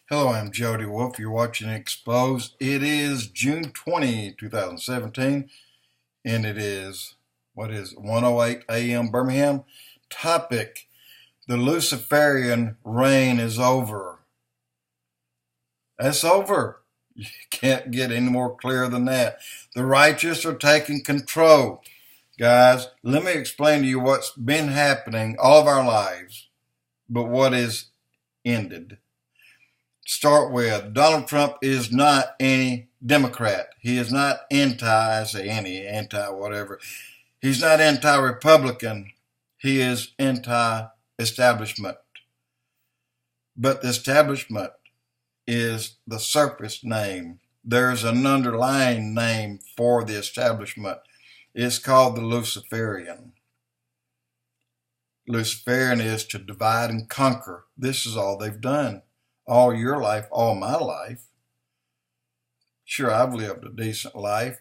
Hello, I'm Jody Wolf. You're watching Expoz. It is June 20, 2017, and it is, 1:08 a.m. Birmingham. Topic: the Luciferian reign is over. That's over. You can't get any more clear than that. The righteous are taking control. Guys, let me explain to you what's been happening all of our lives, but what is ended. Start with Donald Trump is not any Democrat. He is not anti whatever. He's not anti-Republican. He is anti-establishment. But the establishment is the surface name. There's an underlying name for the establishment. It's called the Luciferian. Luciferian is to divide and conquer. This is all they've done. All your life, all my life. Sure, I've lived a decent life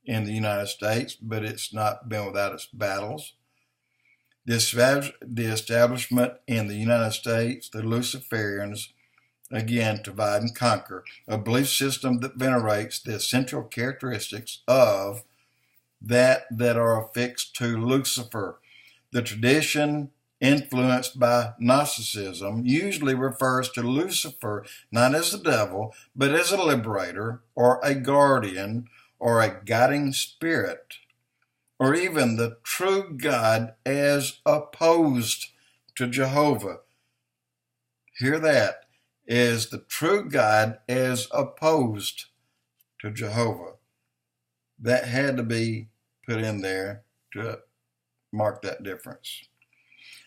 in the United States, but it's not been without its battles. The establishment in the United States, the Luciferians, again, divide and conquer, a belief system that venerates the essential characteristics of that are affixed to Lucifer. The tradition influenced by Gnosticism usually refers to Lucifer not as the devil, but as a liberator or a guardian or a guiding spirit, or even the true God as opposed to Jehovah. Hear that, is the true God as opposed to Jehovah. That had to be put in there to mark that difference.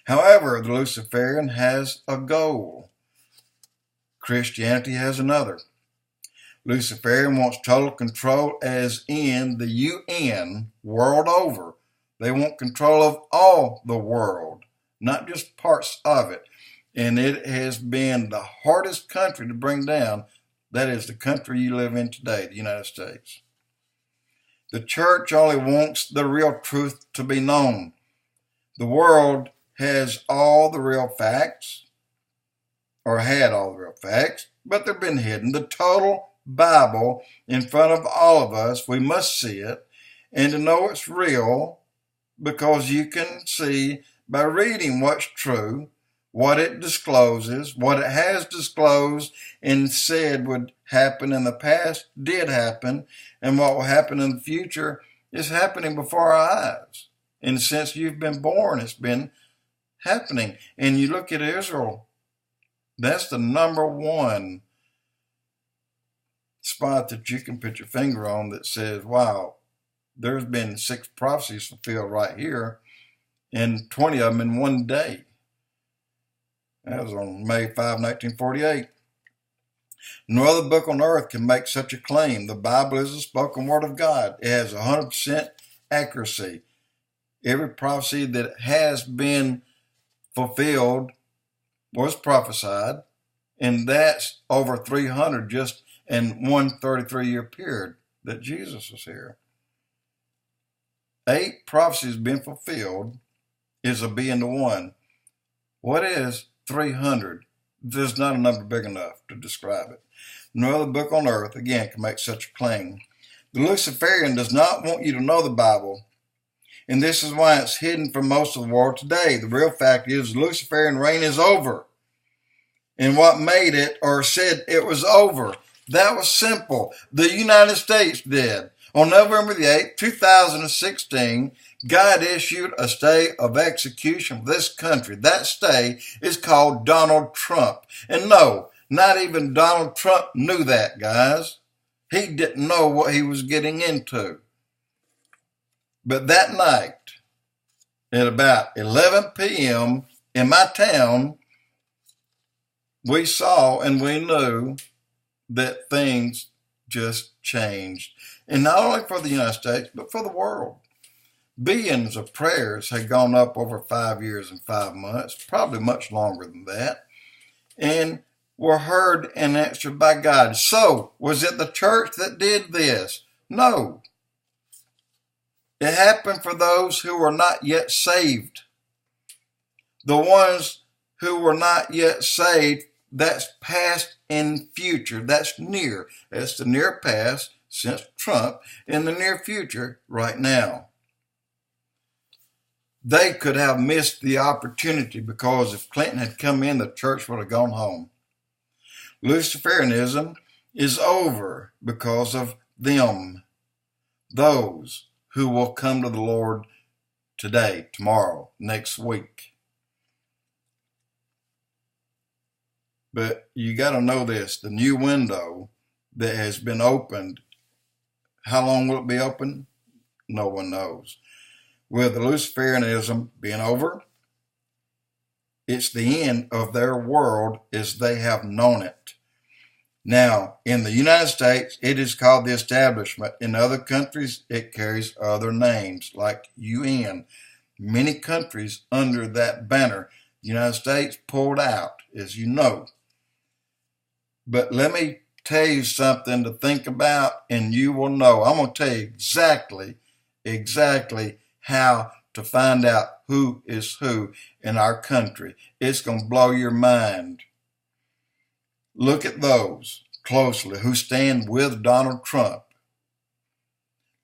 However, the Luciferian has a goal. Christianity has another. Luciferian wants total control, as in the UN, world over. They want control of all the world, not just parts of it. And it has been the hardest country to bring down. That is the country you live in today, the United States. The church only wants the real truth to be known. The world has all the real facts, or had all the real facts, but they've been hidden. The total Bible in front of all of us, we must see it, and to know it's real, because you can see by reading what's true, what it discloses, what it has disclosed and said would happen in the past did happen, and what will happen in the future is happening before our eyes. And since you've been born, it's been happening. And you look at Israel, that's the number one spot that you can put your finger on that says, wow, there's been 6 prophecies fulfilled right here, and 20 of them in one day. That was on May 5, 1948. No other book on earth can make such a claim. The Bible is the spoken word of God. It has 100% accuracy. Every prophecy that has been fulfilled was prophesied, and that's over 300 just in one 33-year period that Jesus was here. 8 prophecies been fulfilled is a B into 1. What is 300? There's not a number big enough to describe it. No other book on earth, again, can make such a claim. The Luciferian does not want you to know the Bible, and this is why it's hidden from most of the world today. The real fact is the Luciferian reign is over. And what made it or said it was over? That was simple. The United States did. On November the 8th, 2016, God issued a stay of execution for this country. That stay is called Donald Trump. And no, not even Donald Trump knew that, guys. He didn't know what he was getting into. But that night, at about 11 p.m. in my town, we saw and we knew that things just changed. And not only for the United States, but for the world. Billions of prayers had gone up over 5 years and 5 months, probably much longer than that, and were heard and answered by God. So, was it the church that did this? No. It happened for those who were not yet saved. The ones who were not yet saved That's past and future. That's near. That's the near past since Trump, in the near future right now. They could have missed the opportunity because if Clinton had come in, the church would have gone home. Luciferianism is over because of them, those who will come to the Lord today, tomorrow, next week. But you got to know this, the new window that has been opened, how long will it be open? No one knows. With the Luciferianism being over, it's the end of their world as they have known it. Now, in the United States, it is called the establishment. In other countries, it carries other names like UN. Many countries under that banner. The United States pulled out, as you know. But let me tell you something to think about, and you will know. I'm going to tell you exactly how to find out who is who in our country. It's going to blow your mind. Look at those closely who stand with Donald Trump.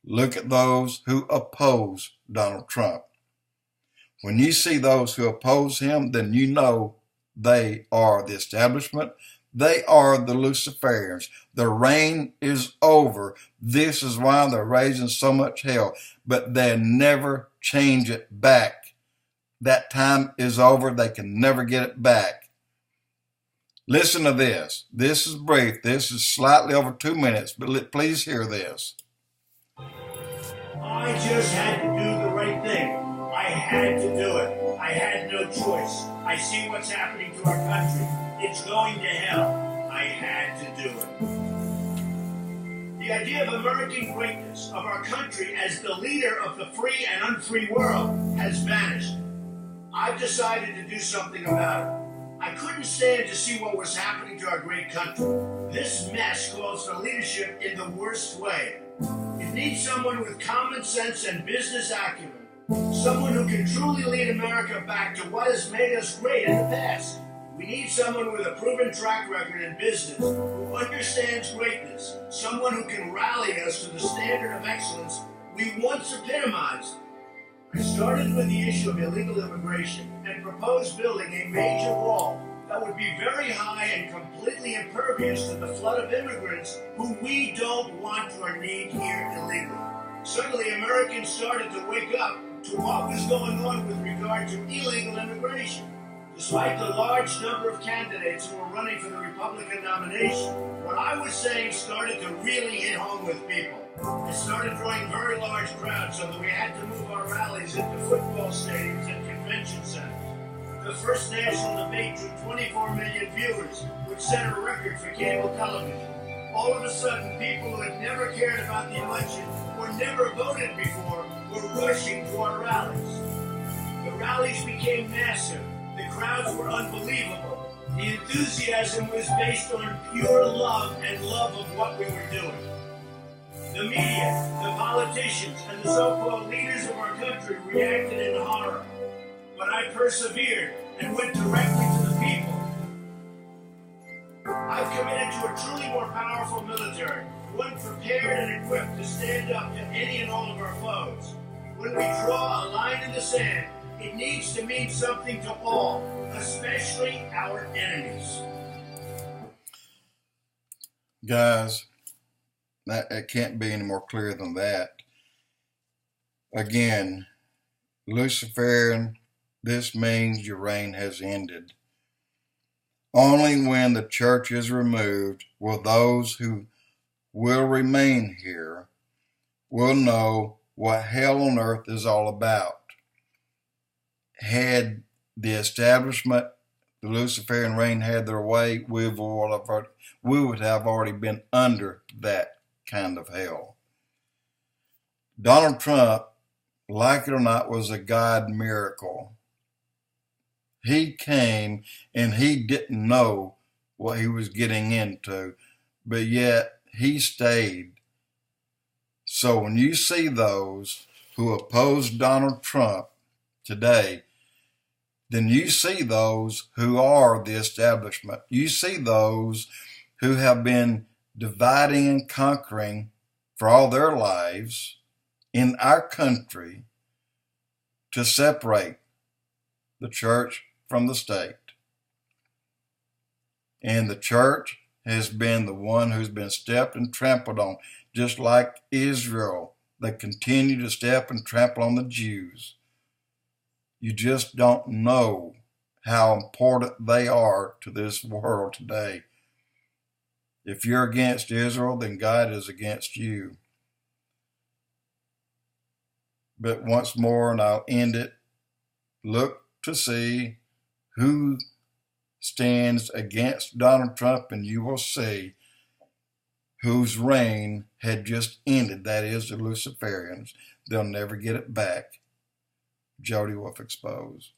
Look at those who oppose Donald Trump. When you see those who oppose him, then you know they are the establishment. They are the Luciferians. The reign is over. This is why they're raising so much hell. But they never change it back. That time is over. They can never get it back. Listen to this. This is brief. This is slightly over 2 minutes, but please hear this. I just had to do the right thing. I had to do it. I had no choice. I see what's happening to our country. It's going to hell. I had to do it. The idea of American greatness, of our country as the leader of the free and unfree world, has vanished. I've decided to do something about it. I couldn't stand to see what was happening to our great country. This mess calls for leadership in the worst way. It needs someone with common sense and business acumen. Someone who can truly lead America back to what has made us great in the past. We need someone with a proven track record in business, who understands greatness, someone who can rally us to the standard of excellence we once epitomized. I started with the issue of illegal immigration and proposed building a major wall that would be very high and completely impervious to the flood of immigrants who we don't want or need here illegally. Suddenly, Americans started to wake up to what was going on with regard to illegal immigration. Despite the large number of candidates who were running for the Republican nomination, what I was saying started to really hit home with people. It started drawing very large crowds so that we had to move our rallies into football stadiums and convention centers. The first national debate drew 24 million viewers, which set a record for cable television. All of a sudden, people who had never cared about the election or never voted before were rushing to our rallies. The rallies became massive. The crowds were unbelievable. The enthusiasm was based on pure love and love of what we were doing. The media, the politicians, and the so-called leaders of our country reacted in horror. But I persevered and went directly to the people. I've committed to a truly more powerful military, one prepared and equipped to stand up to any and all of our foes. When we draw a line in the sand, it needs to mean something to all, especially our enemies. Guys, it can't be any more clear than that. Again, Luciferian, this means your reign has ended. Only when the church is removed will those who will remain here will know what hell on earth is all about. Had the establishment, the Luciferian reign, had their way, we would have already been under that kind of hell. Donald Trump, like it or not, was a God miracle. He came and he didn't know what he was getting into, but yet he stayed. So when you see those who oppose Donald Trump today, then you see those who are the establishment. You see those who have been dividing and conquering for all their lives in our country to separate the church from the state. And the church has been the one who's been stepped and trampled on, just like Israel. They continue to step and trample on the Jews. You just don't know how important they are to this world today. If you're against Israel, then God is against you. But once more, and I'll end it, look to see who stands against Donald Trump, and you will see whose reign had just ended. That is the Luciferians. They'll never get it back. Jody Wolf Expoz.